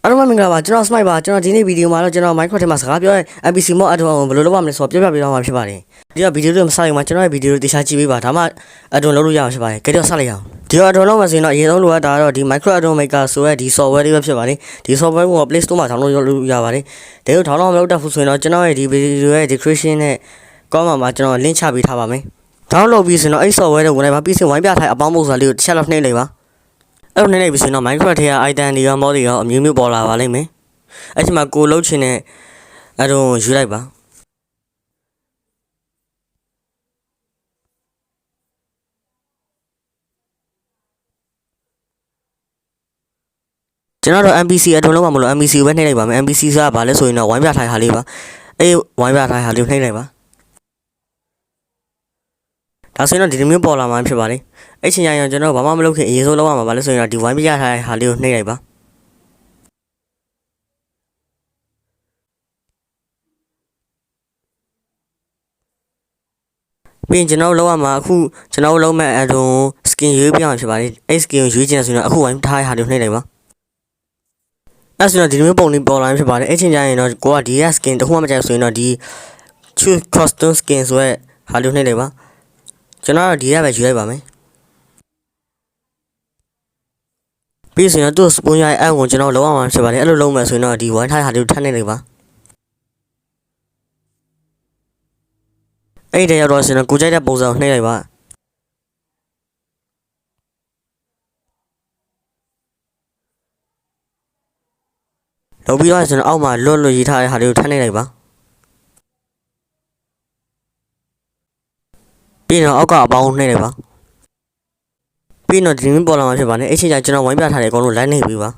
အားလုံးမင်္ဂလာပါကျွန်တော် Smite ပါကျွန်တော်ဒီနေ့ဗီဒီယိုမှာတော့ကျွန်တော် Minecraft ထဲမှာစကားပြောတဲ့ NPC mod အထွန်းဘယ်လိုလုပ်ရမလဲဆိုတော့ပြောပြပေးတော့မှာဖြစ်ပါတယ်ဒီကဗီဒီယိုတွေမစခင်မှာကျွန်တော်ရဲ့ဗီဒီယိုတေချာကြည့်ပေးပါဒါမှအထွန်းလုပ်လို့ရအောင်ဖြစ်ပါတယ်ကြည့်တော့စလိုက်အောင်ဒီအထွန်းလုပ်မှဆိုရင်တော့အရင်ဆုံးလိုအပ်တာကတော့ဒီ Minecraft အထွန်း Maker ဆိုတဲ့ဒီ software လေးပဲဖြစ်ပါတယ်ဒီ software ကို Play Store မှာ download လုပ်လို့ရပါတယ်ဒါကို download မလုပ်တတ်ဘူးဆိုရင်တော့ကျွန်တော်ရဲ့ဒီဗီဒီယိုရဲ့ description နဲ့ comment မှာကျွန်တော် link ချပေးထားပါမယ် download ပြီးဆိုရင်တော့အဲ့ software ကိုဝင်လိုက်ပါပြီးရင်ဝိုင်းပြထားအပေါင်းပုံစံလေးကိုတစ်ချက်လောက်နှိပ်လိုက်ပါအဲ့လိုနှိပ်လိုက်ပြီးဆိုရင်တော့ Minecraft ထဲက item တွေက mod တွေရောအမျိုးမျိုးပေါ်လာပါလိမ့်မယ်အဲ့ဒီမှာကိုလှုပ်ချင်တဲ့အဲ့တော့ယူလိုက်ပါကျွန်တော်တို့ NPC အထုံးလုံးမှာမလို့ NPC ကိုပဲနှိပ်လိုက်ပါမယ် NPC ကဘာလဲဆိုရင်တော့ဝိုင်းပြထိုင်ဟာလေးပါအေးဝိုင်းပြထိုင်ဟာလေးကိုနှိပ်လိုက်ပါဒါဆိုရင်တော့ဒီလိုမျိုးပေါ်လာမှဖြစ်ပါတယ်အဲ့ချိန်ကျရင်ကျွန်တော်ဘာမှမလုပ်ခင်အရင်ဆုံးလုပ်ရမှာဘာလဲဆိုရင်တော့ဒီဝိုင်းပြထိုင်ဟာလေးကိုနှိပ်လိုက်ပါပြီးရင်ကျွန်တော်လောက်ရမှာအခုကျွန်တော်လုံးမဲ့အထုံး skin ရွေးပြအောင်ဖြစ်ပါတယ်အဲ့ skin ကိုရွေးချင်တယ်ဆိုရင်အခုဝိုင်းထားဟာလေးကိုနှိပ်လိုက်ပါအဲ့ဆိုတော့ဒီလိုမျိုးပုံလေးပေါ်လာဖြစ်ပါတယ်အဲ့ချိန်ကျရင်တော့ကိုကဒီက skin တခုမှမကြိုက်ဆိုရင်တော့ဒီ choose custom skin ဆိုရဲဟာလေးကိုနှိပ်လိုက်ပါကျွန်တော်ဒီကပဲယူလိုက်ပါမယ်ပြီးဆိုရင်တော့သူ့ spawn ရဲ့အဲ့ကိုကျွန်တော်လောက်ရမှာဖြစ်ပါတယ်အဲ့လိုလုံးမယ်ဆိုရင်တော့ဒီ1 ထားဟာလေးကိုထပ်နှိပ်လိုက်ပါအဲ့ဒီရောက်တော့ဆိုရင်ကိုကြိုက်တဲ့ပုံစံကိုနှိပ်လိုက်ပါလုပ်ပြီးတော့ကျွန်တော်အောက်မှာလွတ်လွတ်ရေးထားတဲ့ဟာလေးကိုထပ်နှိပ်လိုက်ပါပြီးတော့အောက်ကအပေါင်းနှိပ်လိုက်ပါပြီးတော့ဒီမျိုးပေါ်လာမှာဖြစ်ပါတယ်အဲ့ချိန်ကျကျွန်တော်ဝိုင်းပြထားတဲ့အကောင်လုံးလိုက်နှိပ်ပြီးပါ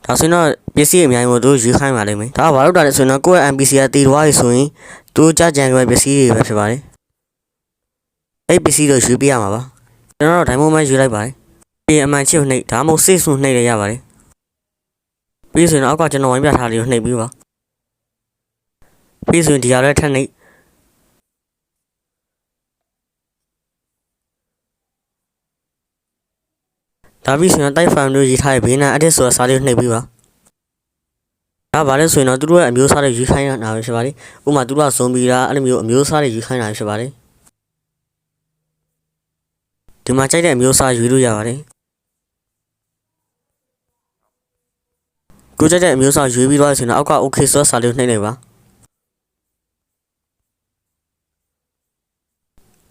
ဒါဆိုရင်တော့ပစ္စည်းအများကြီးကိုတို့ရွေးခိုင်းပါလိမ့်မယ်ဒါကဘာလို့တာလဲဆိုရင်တော့ကိုယ့်ရဲ့ NPC ကတည်သွားပြီဆိုရင်သူကြကြံကြပစ္စည်းတွေပဲဖြစ်ပါတယ်အဲ့ပစ္စည်းတွေရွေးပြရမှာပါကျွန်တော်တို့ diamond မှရွေးလိုက်ပါတယ်ပြီးအမှန်ချစ်နှိပ်ဒါမှမဟုတ်စိတ်ဆုနှိပ်လည်းရပါတယ်ပြီးဆိုရင်အောက်ကကျွန်တော်ဝိုင်းပြထားလေးကိုနှိပ်ပြီးပါပြီးဆိုရင်ဒီဟာလည်းထပ်နှိပ်ဒါပြီးဆိုရင်တိုက်ဖိုင်တို့ရေးထားတဲ့ဘေးနား edit ဆိုတဲ့စာလေးကိုနှိပ်ပြီးပါဒါဘာလဲဆိုရင်တော့သူတို့ရဲ့အမျိုးအစားတွေရေးခိုင်းတာပဲဖြစ်ပါတယ်ဥပမာသူတို့ကဇွန်ဘီလားအဲ့လိုမျိုးအမျိုးအစားတွေရေးခိုင်းတာဖြစ်ပါတယ်ဒီမှာကြိုက်တဲ့အမျိုးအစားရွေးလို့ရပါတယ်ကိုကြိုက်တဲ့အမျိုးအစားရွေးပြီးတော့ဆိုရင်အောက်က okay ဆိုတဲ့စာလေးကိုနှိပ်လိုက်ပါ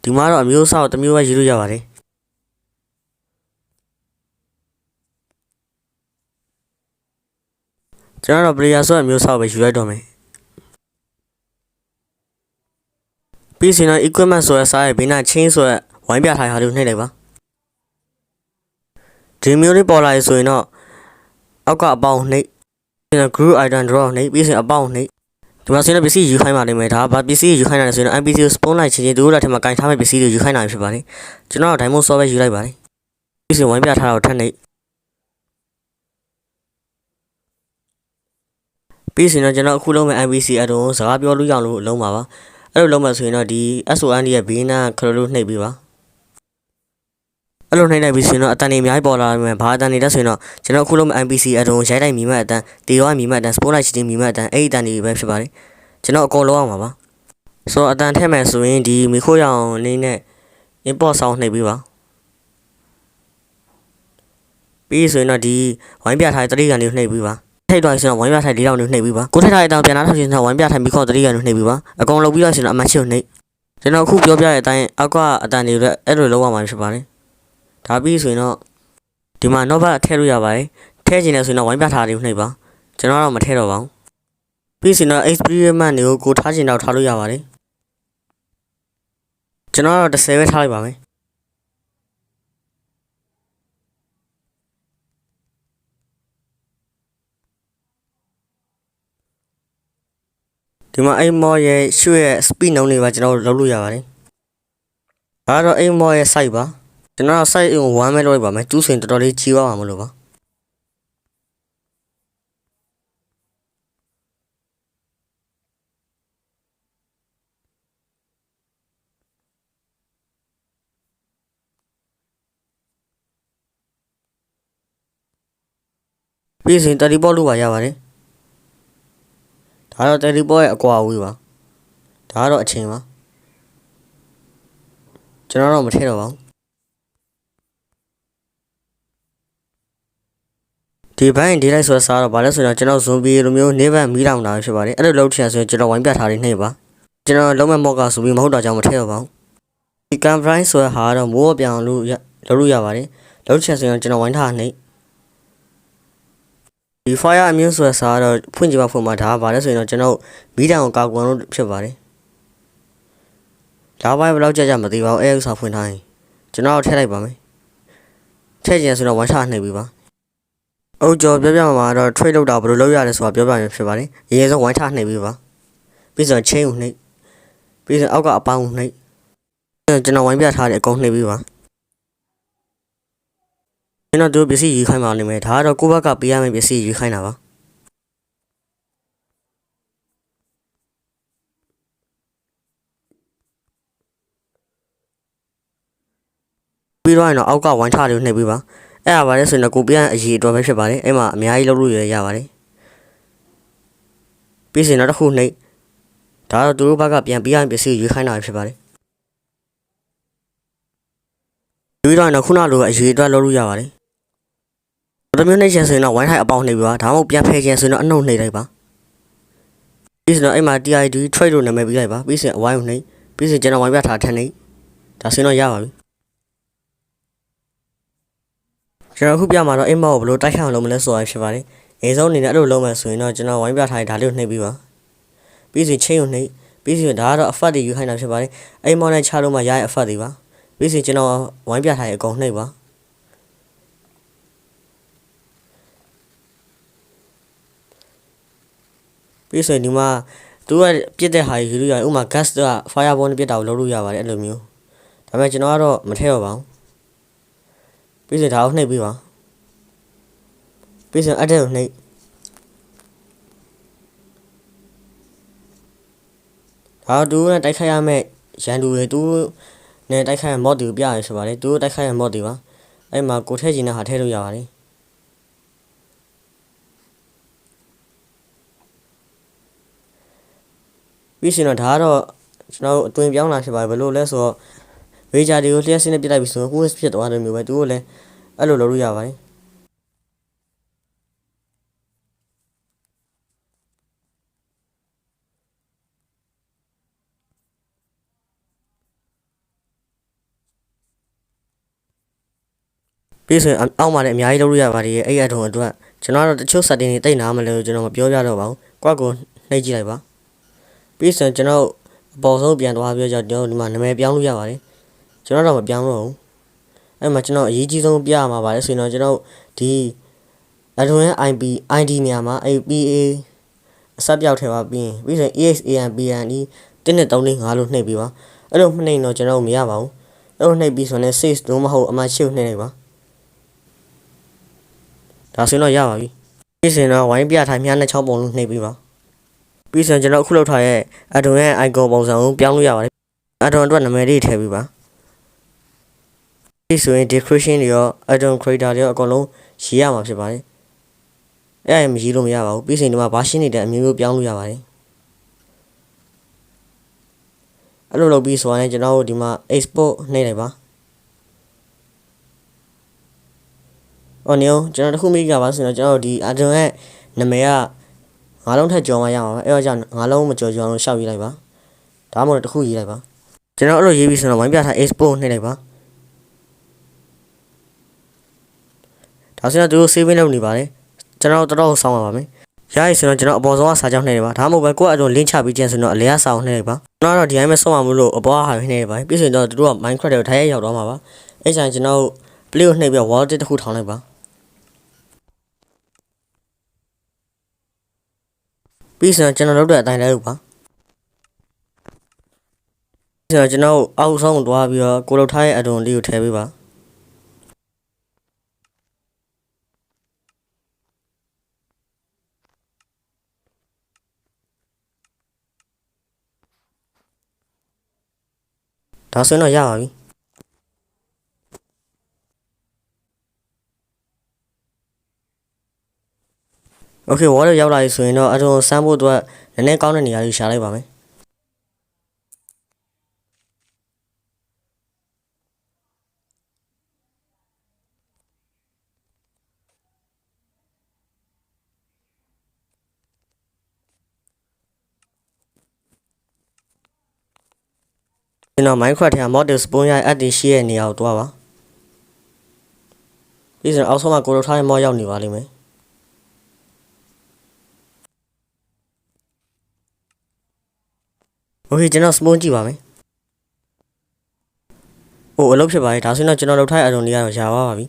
ဒီမှာတော့အမျိုးအစားကိုတစ်မျိုးပဲရွေးလို့ရပါတယ်ကျွန်တော်တို့ player ဆိုတဲ့အမျိုးအစားကိုပဲယူလိုက်တော့မယ်ပြီးရင်တော့ equipment ဆိုတဲ့စာရဲ့ဘေးနား chain ဆိုတဲ့ဝိုင်းပြထားတာလေးကိုနှိပ်လိုက်ပါဒီမျိုးလေးပေါ်လာရဆိုရင်တော့အောက်ကအပေါင်းနှိပ်ပြီးတော့ group item draw နှိပ်ပြီးရင်အပေါင်းနှိပ်ဒီမှာဆိုရင်ပစ္စည်းယူခိုင်းပါလိမ့်မယ်ဒါဘာပစ္စည်းယူခိုင်းတာလဲဆိုရင် NPC ကို spawn လိုက်ချင်းချင်းတို့လက်ထက်မှာကင်ထားမဲ့ပစ္စည်းတွေယူခိုင်းတာဖြစ်ပါတယ်ကျွန်တော် diamond sword ပဲယူလိုက်ပါတယ်ပြီးရင်ဝိုင်းပြထားတာကိုထပ်နှိပ်ပြီးရင်တော့ကျွန်တော်အခုလုံးမဲ့ NPC အတုံးစကားပြောလို့ရအောင်လို့လုံးပါပါအဲ့လိုလုံးမှဆိုရင်တော့ဒီ SON ရဲ့ဘေးနားခရလို့နှိပ်ပြီးပါအဲ့လိုနှိပ်လိုက်ပြီးဆိုရင်တော့အတန်တွေအများကြီးပေါ်လာမယ်ဘာအတန်တွေလဲဆိုရင်တော့ကျွန်တော်အခုလုံးမဲ့ NPC အတုံးရိုက်လိုက်မိမဲ့အတန်တေရောမိမဲ့အတန် spawn လိုက်ချင်းမိမဲ့အတန်အဲ့ဒီအတန်တွေပဲဖြစ်ပါတယ်ကျွန်တော်အကုန်လုံးအောင်ပါပါဆိုတော့အတန်ထည့်မယ်ဆိုရင်ဒီမီခိုးရောင်လေးနဲ့ import sound နှိပ်ပြီးပါပြီးဆိုရင်တော့ဒီဝိုင်းပြထားတဲ့တတိကန်လေးကိုနှိပ်ပြီးပါထိတ်သွားဆိုတော့ဝိုင်းပြထားတဲ့၄တောင်လေးနှိပ်ပြီးပါကိုထိတ်ထားတဲ့အတောင်ပြန်လာထောက်ချင်းတော့ဝိုင်းပြထားပြီးခေါ်တတိကန်လေးနှိပ်ပြီးပါအကုန်လုံးပြီးတော့ဆိုတော့အမှန်ချစ်ကိုနှိပ်ကျွန်တော်အခုပြောပြတဲ့အတိုင်းအောက်ကအတန်တွေလည်းအဲ့လိုလုံးဝမှာဖြစ်ပါတယ်ဒါပြီးဆိုရင်တော့ဒီမှာ not bad ထည့်လို့ရပါတယ်ထည့်ချင်တယ်ဆိုရင်တော့ဝိုင်းပြထားတွေကိုနှိပ်ပါကျွန်တော်တော့မထည့်တော့ပါဘူးပြီးဆိုရင်တော့ experiment တွေကိုထားချင်တော့ထားလို့ရပါတယ်ကျွန်တော်တော့10ပဲထားလိုက်ပါမယ်ဒီမှာအိမ်မော်ရဲ့ရွှေ့ရဲ့ speed နှုန်းတွေပါကျွန်တော်လုပ်လို့ရပါတယ်ဒါတော့အိမ်မော်ရဲ့ site ပါကျွန်တော် site ကို1ပဲလုပ်လိုက်ပါမယ်2ဆိုရင်တော်တော်လေးကြီးသွားမှာမလို့ပါ ပြီးရင်တယ်လီပေါ့လို့ပါရပါတယ်ဒါတော့တယ်လီပေါ့ရဲ့အကွာအဝေးပါဒါကတော့အချိန်ပါကျွန်တော်တော့မထည့်တော့ပါဘူးဒီဘိုင်းဒီလိုက်ဆိုစားတော့ဗာလဲဆိုတော့ကျွန်တော်ဇွန်ဘီလိုမျိုးနေဘက်မီးတောင်တာဖြစ်ပါတယ်အဲ့လိုလုပ်ချင်ဆိုရင်ကျွန်တော်ဝိုင်းပြထားနေနှိမ့်ပါကျွန်တော်လုံးမဲ့မော့ကဆိုပြီးမဟုတ်တော့ကြောင်မထည့်တော့ပါဘူးဒီကန်ဖရိုင်းဆိုတဲ့ဟာကတော့မိုးပြောင်လို့လုပ်လို့ရပါတယ်လုပ်ချင်ဆိုရင်ကျွန်တော်ဝိုင်းထားနှိမ့်ဒီ fire immune ဆိုတဲ့စာကတော့ဖွင့်ကြည့်ပါဖွင့်ပါဒါဗာလဲဆိုရင်တော့ကျွန်တော်မီးတောင်ကိုကာကွယ်လို့ဖြစ်ပါတယ်ဒါဘိုင်းဘယ်လောက်ကြာကြာမသိပါဘူးအဲ့ဥစားဖွင့်ထားရင်ကျွန်တော်ထည့်လိုက်ပါမယ်ထည့်ချင်ဆိုတော့ဝိုင်းထားနှိမ့်ပြီပါအုတ်ကျော်ပြောမှာတော့ trade လုပ်တာဘယ်လိုလုပ်ရလဲဆိုတာပြောပြရင်ဖြစ်ပါတယ်။ရေဆုံးဝိုင်းထားနှိပ်ပြီးပါ။ပြီးဆို chain ကိုနှိပ်ပြီးဆိုအောက်ကအပေါင်းကိုနှိပ်ကျွန်တော်ဝိုင်းပြထားတဲ့အကုန်နှိပ်ပြီးပါ။ကျွန်တော်တို့ပစ္စည်းယူခိုင်းပါလိမ့်မယ်။ဒါကတော့ကိုယ့်ဘက်ကပေးရမယ့်ပစ္စည်းယူခိုင်းတာပါ။ပြီးတော့ရင်တော့အောက်ကဝိုင်းထားလေးကိုနှိပ်ပြီးပါ။အဲ့ဒါပါလဲဆိုရင်တော့ကိုပြန်အရေးအတွက်ပဲဖြစ်ပါတယ်။အဲ့မှာအများကြီးလုပ်လို့ရပါတယ်။ပြီးဆိုတော့တစ်ခုနှိပ်ဒါတော့သူတို့ဘက်ကပြန်ပေးရမယ့်ပစ္စည်းယူခိုင်းတာဖြစ်ပါတယ်။ပြီးတော့ခုနလိုအရေးအတွက်လုပ်လို့ရပါတယ်။ဒါမျိုးနှိပ်ချင်ဆိုရင်တော့ Wi-Fi အပေါင်းနှိပ်ပြီးပါဒါမှမဟုတ်ပြန်ဖယ်ချင်ဆိုရင်တော့အနှုတ်နှိပ်လိုက်ပါပြီးဆိုတော့အဲ့မှာ TID trade လို့နာမည်ပေးလိုက်ပါပြီးဆိုရင်အဝိုင်းကိုနှိပ်ပြီးဆိုကျွန်တော် Wi-Fi ထားထည့်နှိပ်ဒါဆိုရင်တော့ရပါပြီကျွန်တော်ခုပြမှာတော့အိမ်မောက်ကိုဘယ်လိုတိုက်ခိုက်အောင်လုပ်မလဲဆိုတာဖြစ်ပါတယ်အရင်ဆုံးအနေနဲ့အဲ့လိုလုပ်မယ်ဆိုရင်တော့ကျွန်တော် Wi-Fi ထားဒါလေးကိုနှိပ်ပြီးပါပြီးဆို chain ကိုနှိပ်ပြီးဆိုဒါကတော့ effect တွေယူခိုင်းတာဖြစ်ပါတယ်အိမ်မောက်နဲ့ချလို့မှရရဲ့ effect တွေပါပြီးဆိုကျွန်တော် Wi-Fi ထားအကုန်နှိပ်ပါပြီးဆိုရင်ဒီမှာသူကပြစ်တဲ့ဟာယူလို့ရတယ်ဥမာ gas က fireball နဲ့ပြစ်တာကိုလုပ်လို့ရပါတယ်အဲ့လိုမျိုးဒါပေမဲ့ကျွန်တော်ကတော့မထည့်တော့ပါဘူးပြီးဆိုဒါကိုနှိပ်ပြီးပါပြီးဆိုအဲ့တဲ့ကိုနှိပ်ဒါတူနဲ့တိုက်ခိုက်ရမယ့်ရန်သူတွေတူနဲ့တိုက်ခိုက်ရ mod တွေကိုပြရဆိုပါတယ်တူတိုက်ခိုက်ရ mod တွေပါအဲ့မှာကိုထည့်ချင်တဲ့ဟာထည့်လို့ရပါတယ်ပြီးရှင်တော့ဒါကတော့ကျွန်တော်အတွင်ပြောင်းလာဖြစ်ပါတယ်ဘယ်လိုလဲဆိုတော့ဝေဂျာတွေကိုလျှက်စင်းနဲ့ပြစ်လိုက်ပြီဆိုတော့ကိုယ်ဖြစ်သွားတယ်မျိုးပဲသူကိုလည်းအဲ့လိုလုပ်လို့ရပါတယ်ပြီးဆိုရင်အောက်မှာလည်းအများကြီးလုပ်လို့ရပါတယ်အဲ့အထုံအတွက်ကျွန်တော်ကတော့တချို့ setting တွေတိတ်နားမလဲလို့ကျွန်တော်မပြောပြတော့ပါဘူးကွက်ကိုနှိပ်ကြည့်လိုက်ပါပြီးဆိုရင်ကျွန်တော်အပေါ်ဆုံးပြန်သွားပြီးတော့ကျွန်တော်ဒီမှာနာမည်ပြောင်းလို့ရပါတယ်ကျွန်တော်တော့မပြောင်းတော့ဘူးအဲ့မှာကျွန်တော်အရေးကြီးဆုံးပြရမှာပါတယ်ဆိုရင်တော့ကျွန်တော်ဒီအထုံရဲ့ ID နေရာမှာ APA အစပြောက်ထဲပါပြီးဆိုရင် EXAMPNE 12345လို့နှိပ်ပြီးပါအဲ့လိုနှိပ်တော့ကျွန်တော်မရပါဘူးအဲ့လိုနှိပ်ပြီးဆိုရင် save လို့မဟုတ်အမှရှုပ်နှိပ်လိုက်ပါဒါဆိုရင်တော့ရပါပြီပြီးဆိုရင်တော့ဝိုင်းပြထိုင်မြားနဲ့6ပုံလုံးနှိပ်ပြီးပါပြီးဆိုရင်ကျွန်တော်အခုလောက်ထားရဲ့အထုံရဲ့ icon ပုံစံကိုပြောင်းလို့ရပါတယ်အထုံအတွက်နာမည်လေးထည့်ပြီးပါပြီးဆိုရင် description တွေရောအထုံ creator တွေရောအကုန်လုံးရေးရမှာဖြစ်ပါတယ်အဲ့ဒါမရေးလို့မရပါဘူးပြီးဆိုရင်ဒီမှာ version တွေတဲ့အမျိုးမျိုးပြောင်းလို့ရပါတယ်အဲ့လိုလုပ်ပြီးဆိုရင်ကျွန်တော်တို့ဒီမှာ export နှိပ်လိုက်ပါအော်နေကျွန်တော်တခုမိကြပါဆိုတော့ကျွန်တော်ဒီအထုံရဲ့နာမည်ကငါးလုံးထက်ကျော်မှရမှာပါအဲ့တော့ကြောင့်ငါးလုံးမကျော်အောင်လို့ရှောက်ရေးလိုက်ပါဒါမှမဟုတ်တခုရေးလိုက်ပါကျွန်တော်အဲ့လိုရေးပြီးဆိုတော့ဝိုင်းပြထား export နှိပ်လိုက်ပါဒါဆိုရင်သူတို့ saving လုပ်နေပါတယ်ကျွန်တော်တော်တော်ဆောင်းပါပါမယ်ရရဆိုတော့ကျွန်တော်အပေါ်ဆုံးကစာကြောင်းနှိပ်လိုက်ပါဒါမှမဟုတ်ပဲကိုယ့်အတုံး link ချပြီးကျန်ဆိုတော့အလဲကစာအောင်နှိပ်လိုက်ပါကျွန်တော်ကတော့ဒီတိုင်းပဲဆောင်းပါမလို့အပေါ်ကဟာနှိပ်လိုက်ပါပြီးဆိုရင်တော့သူတို့က Minecraft ကိုထိုင်ရရောက်သွားမှာပါအဲ့ချိန်ကျွန်တော် play ကိုနှိပ်ပြီး wall တစ်ခုထောင်းလိုက်ပါပြီးဆိုရင်ကျွန်တော်လုပ်တဲ့အတိုင်းလိုက်ပါဆိုတော့ကျွန်တော်အောက်ဆုံးသွားပြီးတော့ကိုလုတ်ထားရဲ့အတုံးလေးကိုထည့်ပေးပါဒါဆိုရင်တော့ရပါပြီ โอเคဝါတော့ရောက်လာပြီဆိုရင်တော့အထုံစမ်းဖို့အတွက်နည်းနည်းကောင်းတဲ့နေရာလေးရှာလိုက်ပါမယ်ကျွန်တော် Minecraft ထဲက model spawn ရဲ့ add ရှိရဲ့နေရာကိုတွားပါပြီးဆိုရင်အောက်ဆုံးမှာကိုလိုထားတဲ့ mod ရောက်နေပါလိမ့်မယ်โอเคကျွန်တော် spawn ကြည့်ပါမယ်ဟိုအလုပ်ဖြစ်ပါလေဒါဆိုရင်တော့ကျွန်တော်လုပ်ထားတဲ့အထုံလေးကတော့ရှားသွားပါပြီ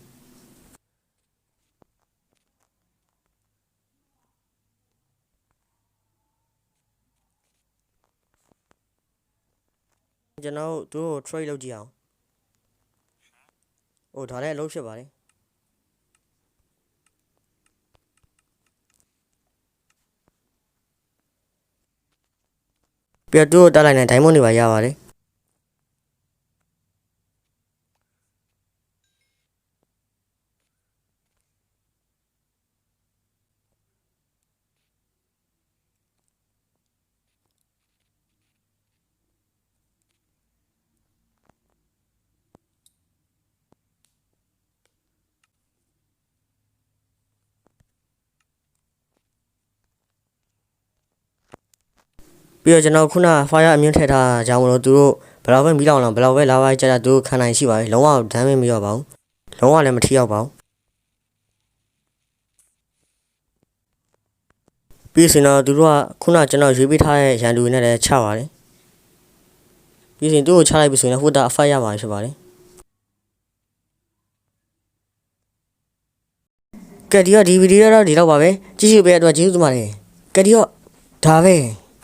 ကျွန်တော်တို့ trade လုပ်ကြည့်အောင်ဟိုဒါလည်းအလုပ်ဖြစ်ပါတယ်ပြတ်တို့တက်လိုက်တဲ့ diamond တွေပါရပါတယ်ပြီးတော့ကျွန်တော်ခုန fire immune ထည့်ထားတာကြောင့်မလို့သူတို့ဘယ်လောက်ပဲမီးလောင်လောင်ဘယ်လောက်ပဲလာပါကြတာသူတို့ခံနိုင်ရှိပါတယ်လုံးဝဒမ်းမရောပါဘူးလုံးဝလည်းမထိရောက်ပါဘူးပြီးစင်တော့သူတို့ကခုနကျွန်တော်ရွေးပေးထားတဲ့ရန်သူတွေနဲ့လည်းချပါတယ်ပြီးစင်သူ့ကိုချလိုက်ပြီဆိုရင်ဟိုတာအဖိုက်ရမှာဖြစ်ပါတယ်ကဲဒီတော့ဒီဗီဒီယိုတော့ဒီတော့ပါပဲကြည့်ရှုပေးတဲ့အတွက်ကျေးဇူးတင်ပါတယ်ကဲဒီတော့ဒါပဲ